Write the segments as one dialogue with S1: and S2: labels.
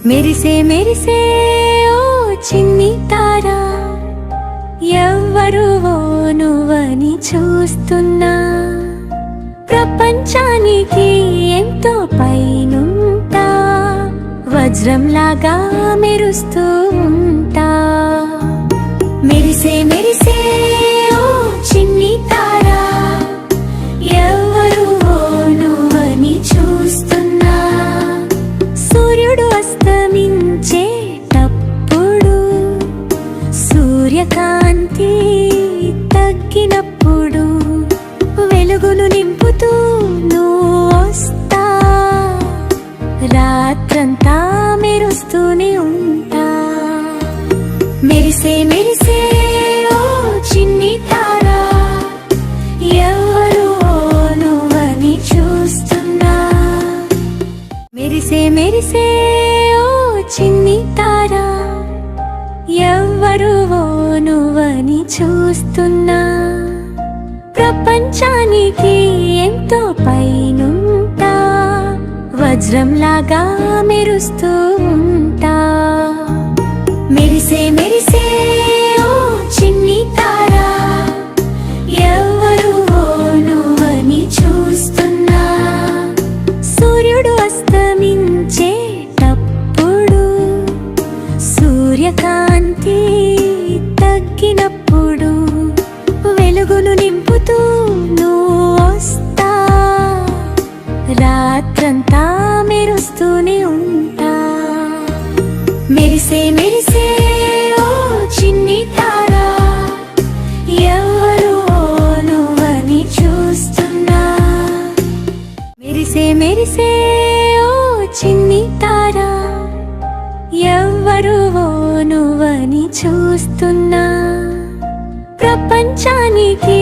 S1: మెరిసే మెరిసే ఓ చిన్ని తారా, ఎవ్వరువో నువ్వని చూస్తున్నా. ప్రపంచానికి ఎంతో పైనుంటా, వజ్రంలాగా మెరుస్తూ ఉంటా. మెరిసే మెరిసే ఓ చిన్ని తారా, ఎవ్వరువో నువ్వని చూస్తున్నా. సూర్యుడు అస్తమించేటప్పుడు, సూర్యకాంతి తగ్గినప్పుడు, వెలుగును నింపుతూ నువ్వు వస్తా. రాత్రంతా మెరుస్తూనే ఉంటా. మెరిసే మెరిసే ఓ చిన్ని తారా, ఎవరు నువ్వని చూస్తున్నా. మెరిసే మెరిసే ఓ చిన్ని తారా, ఎవ్వరువో నువ్వని చూస్తున్నా. ప్రపంచానికి ఎంతో పైనుంటా, వజ్రంలాగా మెరుస్తూ ఉంటా. మెరిసే మెరిసే ఓ చిన్ని తారా, ఎవ్వరువో నువ్వని చూస్తున్నా. సూర్యుడు అస్తమించేటప్పుడు, సూర్యకాంతి తగ్గినప్పుడు, వెలుగును నింపుతూ నువ్వు వస్తా. రాత్రంతా మెరుస్తూనే ఉంటా. మెరిసే మెరిసే ఓ చిన్ని తారా, ఎవరు నువ్వని చూస్తున్నా. మెరిసే మెరిసే ఓ చిన్ని తారా, ఎవ్వరువో నువ్వని చూస్తున్నా. ప్రపంచానికి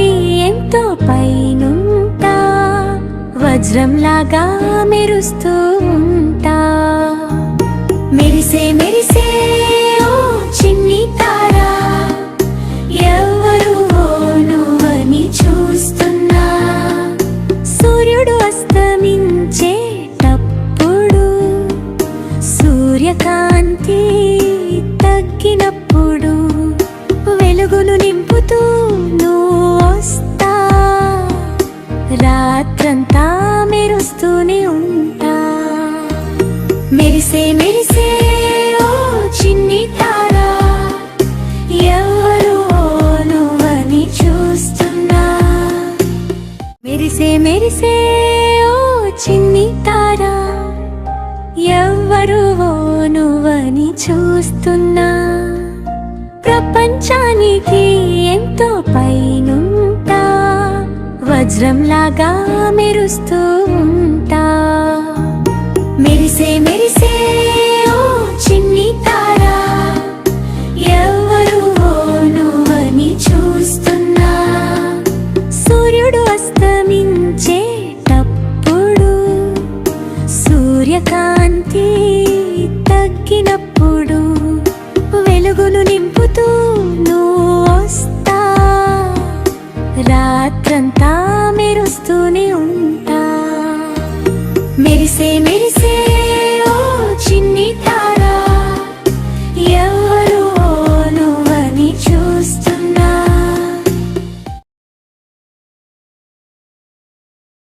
S1: ఎంతో పైనుంటా, వజ్రంలాగా మెరుస్తూ ఉంటా. మెరిసే మెరిసే ఓ చిన్ని తారా, ఎవ్వరువో నువ్వని చూస్తున్నా. సూర్యుడు అస్తమించేటప్పుడు, సూర్యకాంతి తగ్గినప్పుడు, వెలుగును నింపుతూ నువ్వు వస్తా. రాత్రంతా మెరుస్తూనే ఉంటా. మెరిసే మెరిసే ఓ చిన్ని తారా, ఎవరు నువ్వని చూస్తున్నా. మెరిసే మెరిసే ఓ చిన్ని తారా, ఎవ్వరువో నువ్వని చూస్తున్నా. ప్రపంచానికి ఎంతో పైనుంటా, వజ్రంలాగా మెరుస్తూ ఉంటా. మెరిసే మెరిసే ఓ చిన్ని తారా, ఎవరువో నువ్వని చూస్తున్నా. సూర్యుడు అస్తమించేటప్పుడు, సూర్యకాంతి తగ్గినప్పుడు, వెలుగును నింపుతూ నువ్వు వస్తా. రాత్రంతా మెరుస్తూనే ఉంటా. మెరిసే మెరిసే